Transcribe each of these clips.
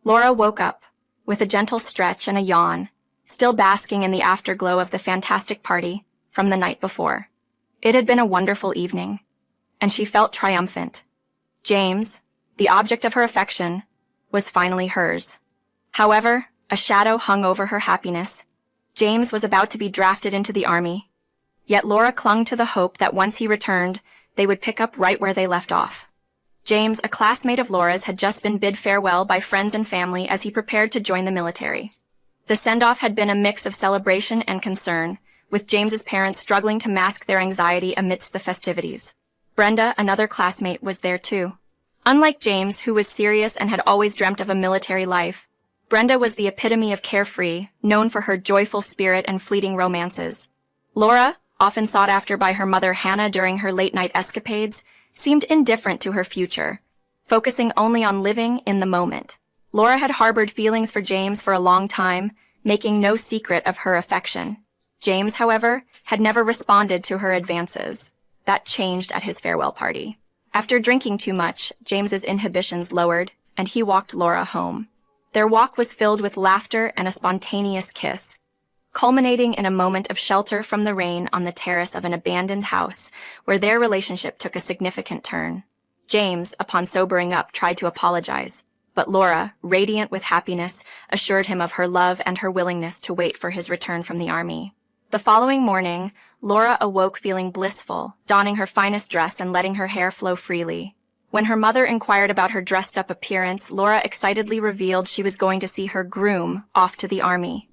Laura woke up, with a gentle stretch and a yawn, still basking in the afterglow of the fantastic party from the night before. It had been a wonderful evening, and she felt triumphant. James, the object of her affection, was finally hers. However, a shadow hung over her happiness. James was about to be drafted into the army. Yet Laura clung to the hope that once he returned, they would pick up right where they left off. James, a classmate of Laura's, had just been bid farewell by friends and family as he prepared to join the military. The send-off had been a mix of celebration and concern, with James's parents struggling to mask their anxiety amidst the festivities. Brenda, another classmate, was there too. Unlike James, who was serious and had always dreamt of a military life, Brenda was the epitome of carefree, known for her joyful spirit and fleeting romances. Laura, often sought after by her mother Hannah during her late-night escapades, seemed indifferent to her future, focusing only on living in the moment. Laura had harbored feelings for James for a long time, making no secret of her affection. James, however, had never responded to her advances. That changed at his farewell party. After drinking too much, James's inhibitions lowered, and he walked Laura home. Their walk was filled with laughter and a spontaneous kiss, culminating in a moment of shelter from the rain on the terrace of an abandoned house, where their relationship took a significant turn. James, upon sobering up, tried to apologize, but Laura, radiant with happiness, assured him of her love and her willingness to wait for his return from the army. The following morning, Laura awoke feeling blissful, donning her finest dress and letting her hair flow freely. When her mother inquired about her dressed-up appearance, Laura excitedly revealed she was going to see her groom off to the army.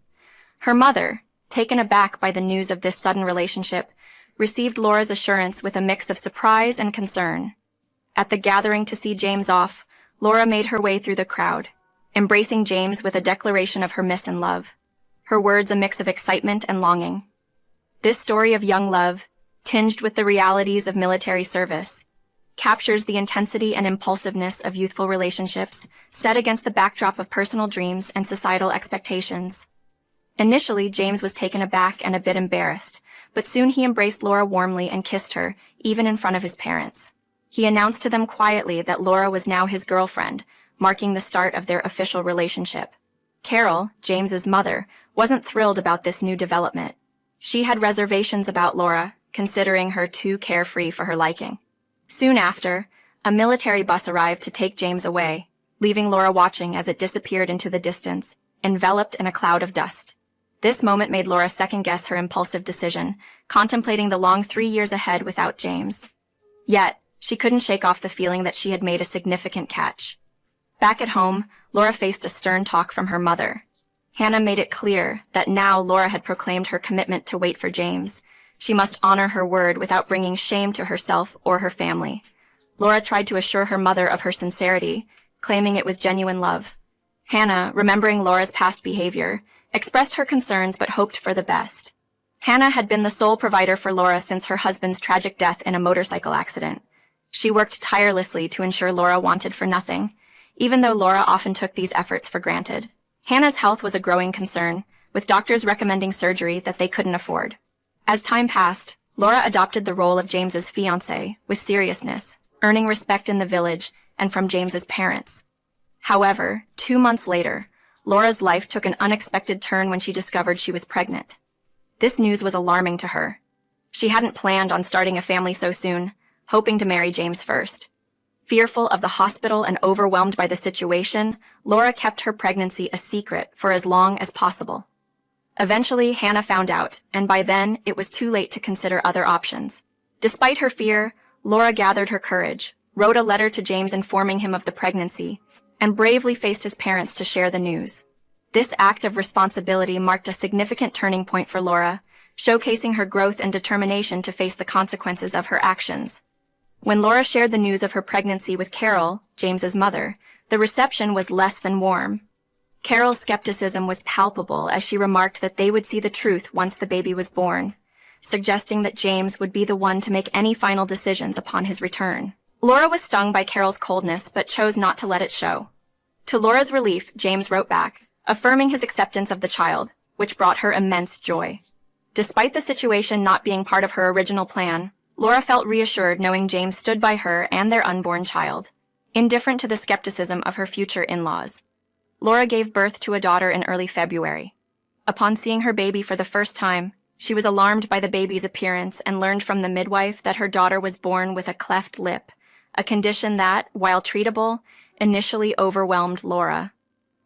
Her mother, taken aback by the news of this sudden relationship, received Laura's assurance with a mix of surprise and concern. At the gathering to see James off, Laura made her way through the crowd, embracing James with a declaration of her miss and love, her words a mix of excitement and longing. This story of young love, tinged with the realities of military service, captures the intensity and impulsiveness of youthful relationships set against the backdrop of personal dreams and societal expectations. Initially, James was taken aback and a bit embarrassed, but soon he embraced Laura warmly and kissed her, even in front of his parents. He announced to them quietly that Laura was now his girlfriend, marking the start of their official relationship. Carol, James's mother, wasn't thrilled about this new development. She had reservations about Laura, considering her too carefree for her liking. Soon after, a military bus arrived to take James away, leaving Laura watching as it disappeared into the distance, enveloped in a cloud of dust. This moment made Laura second-guess her impulsive decision, contemplating the long 3 years ahead without James. Yet, she couldn't shake off the feeling that she had made a significant catch. Back at home, Laura faced a stern talk from her mother. Hannah made it clear that now Laura had proclaimed her commitment to wait for James. She must honor her word without bringing shame to herself or her family. Laura tried to assure her mother of her sincerity, claiming it was genuine love. Hannah, remembering Laura's past behavior, expressed her concerns but hoped for the best. Hannah had been the sole provider for Laura since her husband's tragic death in a motorcycle accident. She worked tirelessly to ensure Laura wanted for nothing, even though Laura often took these efforts for granted. Hannah's health was a growing concern, with doctors recommending surgery that they couldn't afford. As time passed, Laura adopted the role of James's fiancée with seriousness, earning respect in the village and from James's parents. However, 2 months later, Laura's life took an unexpected turn when she discovered she was pregnant. This news was alarming to her. She hadn't planned on starting a family so soon, hoping to marry James first. Fearful of the hospital and overwhelmed by the situation, Laura kept her pregnancy a secret for as long as possible. Eventually, Hannah found out, and by then, it was too late to consider other options. Despite her fear, Laura gathered her courage, wrote a letter to James informing him of the pregnancy, and bravely faced his parents to share the news. This act of responsibility marked a significant turning point for Laura, showcasing her growth and determination to face the consequences of her actions. When Laura shared the news of her pregnancy with Carol, James's mother, the reception was less than warm. Carol's skepticism was palpable as she remarked that they would see the truth once the baby was born, suggesting that James would be the one to make any final decisions upon his return. Laura was stung by Carol's coldness but chose not to let it show. To Laura's relief, James wrote back, affirming his acceptance of the child, which brought her immense joy. Despite the situation not being part of her original plan, Laura felt reassured knowing James stood by her and their unborn child, indifferent to the skepticism of her future in-laws. Laura gave birth to a daughter in early February. Upon seeing her baby for the first time, she was alarmed by the baby's appearance and learned from the midwife that her daughter was born with a cleft lip, a condition that, while treatable, initially overwhelmed Laura.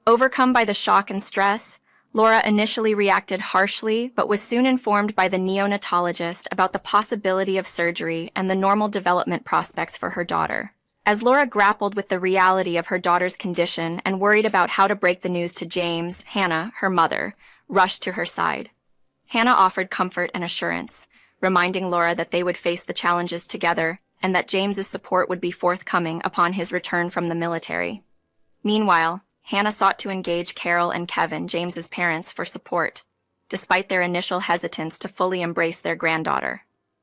Overcome by the shock and stress, Laura initially reacted harshly but was soon informed by the neonatologist about the possibility of surgery and the normal development prospects for her daughter. As Laura grappled with the reality of her daughter's condition and worried about how to break the news to James, Hannah, her mother, rushed to her side. Hannah offered comfort and assurance, reminding Laura that they would face the challenges together and that James's support would be forthcoming upon his return from the military. Meanwhile, Hannah sought to engage Carol and Kevin, James's parents, for support, despite their initial hesitance to fully embrace their granddaughter.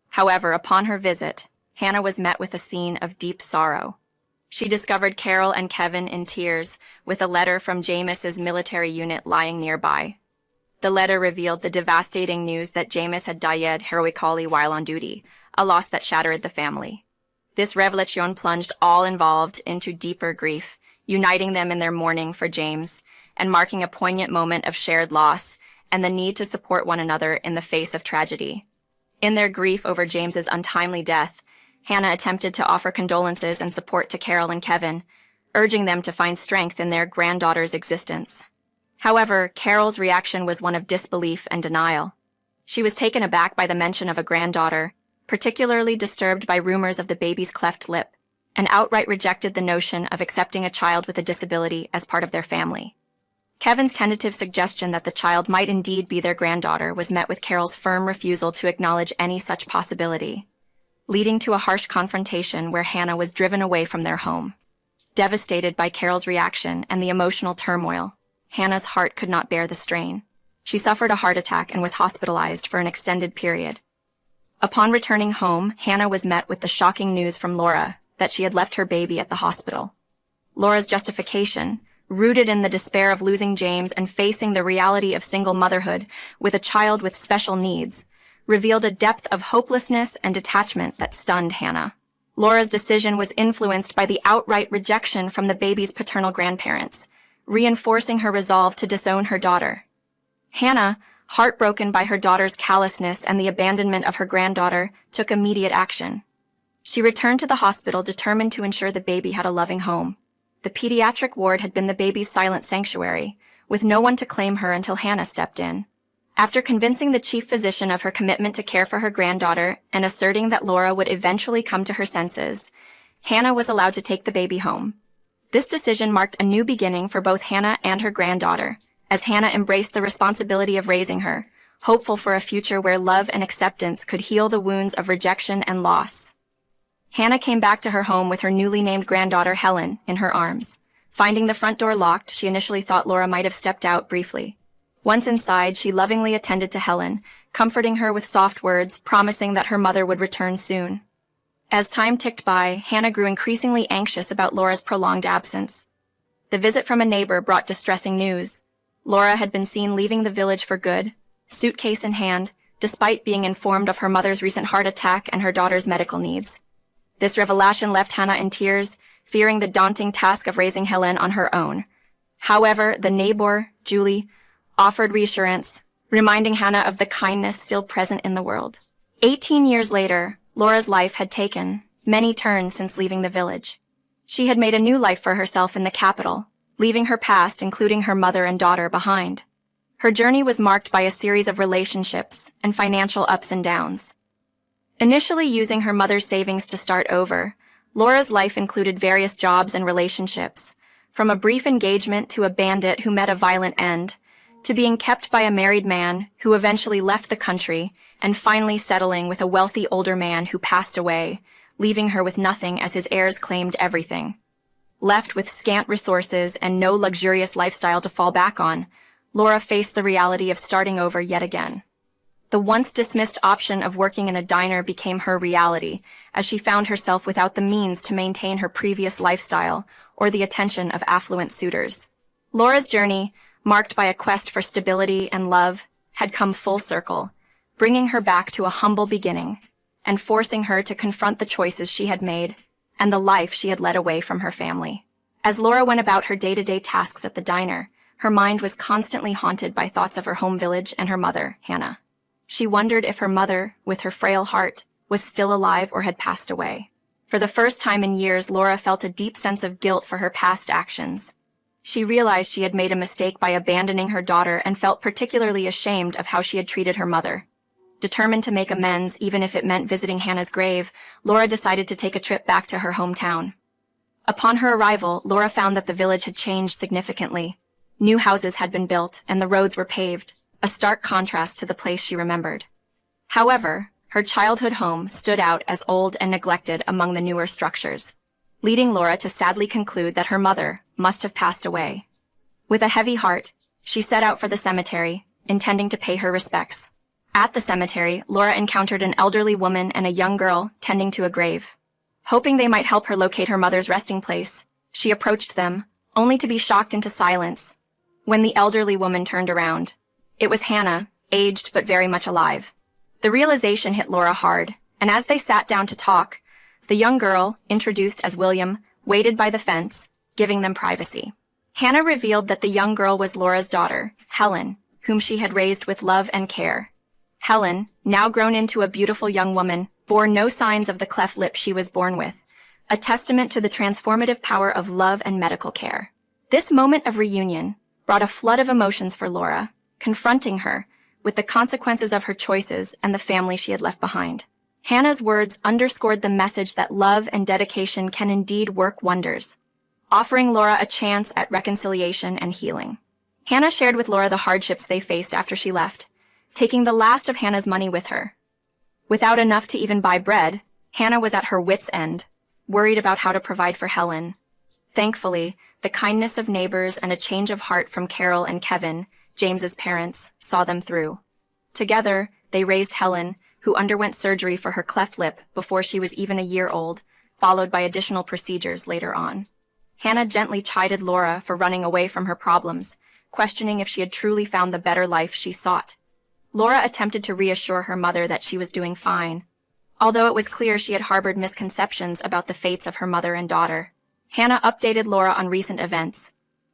However, upon her visit, Hannah was met with a scene of deep sorrow. She discovered Carol and Kevin in tears, with a letter from James's military unit lying nearby. The letter revealed the devastating news that James had died heroically while on duty, a loss that shattered the family. This revelation plunged all involved into deeper grief, uniting them in their mourning for James, and marking a poignant moment of shared loss and the need to support one another in the face of tragedy. In their grief over James's untimely death, Hannah attempted to offer condolences and support to Carol and Kevin, urging them to find strength in their granddaughter's existence. However, Carol's reaction was one of disbelief and denial. She was taken aback by the mention of a granddaughter, particularly disturbed by rumors of the baby's cleft lip, and outright rejected the notion of accepting a child with a disability as part of their family. Kevin's tentative suggestion that the child might indeed be their granddaughter was met with Carol's firm refusal to acknowledge any such possibility, leading to a harsh confrontation where Hannah was driven away from their home. Devastated by Carol's reaction and the emotional turmoil, Hannah's heart could not bear the strain. She suffered a heart attack and was hospitalized for an extended period. Upon returning home, Hannah was met with the shocking news from Laura that she had left her baby at the hospital. Laura's justification, rooted in the despair of losing James and facing the reality of single motherhood with a child with special needs, revealed a depth of hopelessness and detachment that stunned Hannah. Laura's decision was influenced by the outright rejection from the baby's paternal grandparents, reinforcing her resolve to disown her daughter. Hannah, heartbroken by her daughter's callousness and the abandonment of her granddaughter, took immediate action. She returned to the hospital determined to ensure the baby had a loving home. The pediatric ward had been the baby's silent sanctuary, with no one to claim her until Hannah stepped in. After convincing the chief physician of her commitment to care for her granddaughter and asserting that Laura would eventually come to her senses, Hannah was allowed to take the baby home. This decision marked a new beginning for both Hannah and her granddaughter, as Hannah embraced the responsibility of raising her, hopeful for a future where love and acceptance could heal the wounds of rejection and loss. Hannah came back to her home with her newly named granddaughter Helen in her arms. Finding the front door locked, she initially thought Laura might have stepped out briefly. Once inside, she lovingly attended to Helen, comforting her with soft words, promising that her mother would return soon. As time ticked by, Hannah grew increasingly anxious about Laura's prolonged absence. The visit from a neighbor brought distressing news. Laura had been seen leaving the village for good, suitcase in hand, despite being informed of her mother's recent heart attack and her daughter's medical needs. This revelation left Hannah in tears, fearing the daunting task of raising Helen on her own. However, the neighbor, Julie, offered reassurance, reminding Hannah of the kindness still present in the world. 18 years later, Laura's life had taken many turns since leaving the village. She had made a new life for herself in the capital, leaving her past, including her mother and daughter, behind. Her journey was marked by a series of relationships and financial ups and downs. Initially using her mother's savings to start over, Laura's life included various jobs and relationships, from a brief engagement to a bandit who met a violent end, to being kept by a married man who eventually left the country, and finally settling with a wealthy older man who passed away, leaving her with nothing as his heirs claimed everything. Left with scant resources and no luxurious lifestyle to fall back on, Laura faced the reality of starting over yet again. The once dismissed option of working in a diner became her reality, as she found herself without the means to maintain her previous lifestyle or the attention of affluent suitors. Laura's journey, marked by a quest for stability and love, had come full circle, bringing her back to a humble beginning and forcing her to confront the choices she had made and the life she had led away from her family. As Laura went about her day-to-day tasks at the diner, her mind was constantly haunted by thoughts of her home village and her mother, Hannah. She wondered if her mother, with her frail heart, was still alive or had passed away. For the first time in years, Laura felt a deep sense of guilt for her past actions. She realized she had made a mistake by abandoning her daughter and felt particularly ashamed of how she had treated her mother. Determined to make amends, even if it meant visiting Hannah's grave, Laura decided to take a trip back to her hometown. Upon her arrival, Laura found that the village had changed significantly. New houses had been built, and the roads were paved, a stark contrast to the place she remembered. However, her childhood home stood out as old and neglected among the newer structures, leading Laura to sadly conclude that her mother must have passed away. With a heavy heart, she set out for the cemetery, intending to pay her respects. At the cemetery, Laura encountered an elderly woman and a young girl tending to a grave. Hoping they might help her locate her mother's resting place, she approached them, only to be shocked into silence when the elderly woman turned around. It was Hannah, aged but very much alive. The realization hit Laura hard, and as they sat down to talk, the young girl, introduced as William, waited by the fence, giving them privacy. Hannah revealed that the young girl was Laura's daughter, Helen, whom she had raised with love and care. Helen, now grown into a beautiful young woman, bore no signs of the cleft lip she was born with, a testament to the transformative power of love and medical care. This moment of reunion brought a flood of emotions for Laura, confronting her with the consequences of her choices and the family she had left behind. Hannah's words underscored the message that love and dedication can indeed work wonders, offering Laura a chance at reconciliation and healing. Hannah shared with Laura the hardships they faced after she left, taking the last of Hannah's money with her. Without enough to even buy bread, Hannah was at her wits' end, worried about how to provide for Helen. Thankfully, the kindness of neighbors and a change of heart from Carol and Kevin, James's parents, saw them through. Together, they raised Helen, who underwent surgery for her cleft lip before she was even a year old, followed by additional procedures later on. Hannah gently chided Laura for running away from her problems, questioning if she had truly found the better life she sought. Laura attempted to reassure her mother that she was doing fine, although it was clear she had harbored misconceptions about the fates of her mother and daughter. Hannah updated Laura on recent events,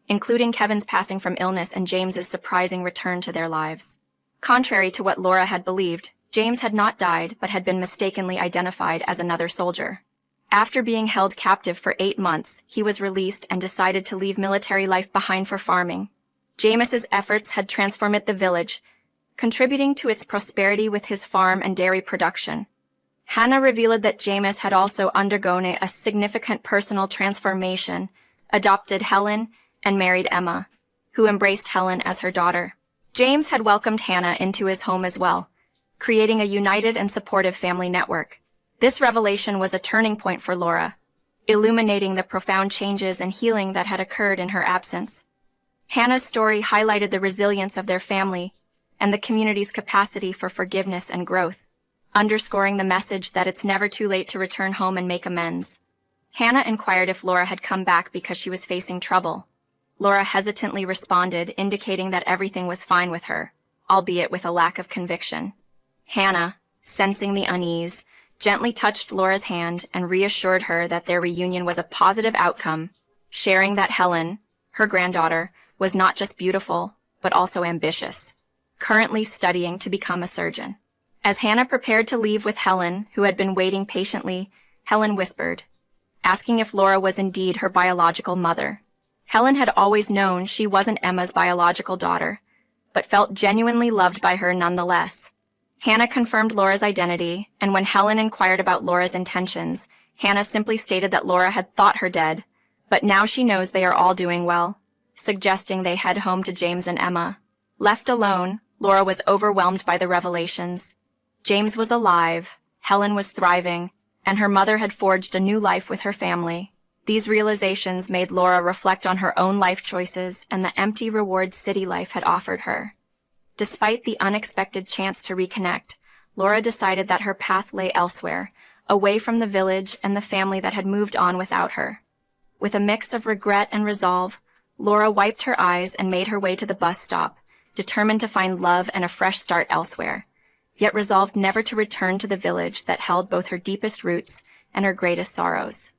including Kevin's passing from illness and James's surprising return to their lives. Contrary to what Laura had believed, James had not died but had been mistakenly identified as another soldier. After being held captive for 8 months, he was released and decided to leave military life behind for farming. James's efforts had transformed the village, contributing to its prosperity with his farm and dairy production. Hannah revealed that James had also undergone a significant personal transformation, adopted Helen, and married Emma, who embraced Helen as her daughter. James had welcomed Hannah into his home as well, creating a united and supportive family network. This revelation was a turning point for Laura, illuminating the profound changes and healing that had occurred in her absence. Hannah's story highlighted the resilience of their family and the community's capacity for forgiveness and growth, underscoring the message that it's never too late to return home and make amends. Hannah inquired if Laura had come back because she was facing trouble. Laura hesitantly responded, indicating that everything was fine with her, albeit with a lack of conviction. Hannah, sensing the unease, gently touched Laura's hand and reassured her that their reunion was a positive outcome, sharing that Helen, her granddaughter, was not just beautiful, but also ambitious, currently studying to become a surgeon. As Hannah prepared to leave with Helen, who had been waiting patiently, Helen whispered, asking if Laura was indeed her biological mother. Helen had always known she wasn't Emma's biological daughter, but felt genuinely loved by her nonetheless. Hannah confirmed Laura's identity, and when Helen inquired about Laura's intentions, Hannah simply stated that Laura had thought her dead, but now she knows they are all doing well, suggesting they head home to James and Emma. Left alone, Laura was overwhelmed by the revelations. James was alive, Helen was thriving, and her mother had forged a new life with her family. These realizations made Laura reflect on her own life choices and the empty rewards city life had offered her. Despite the unexpected chance to reconnect, Laura decided that her path lay elsewhere, away from the village and the family that had moved on without her. With a mix of regret and resolve, Laura wiped her eyes and made her way to the bus stop, determined to find love and a fresh start elsewhere, yet resolved never to return to the village that held both her deepest roots and her greatest sorrows.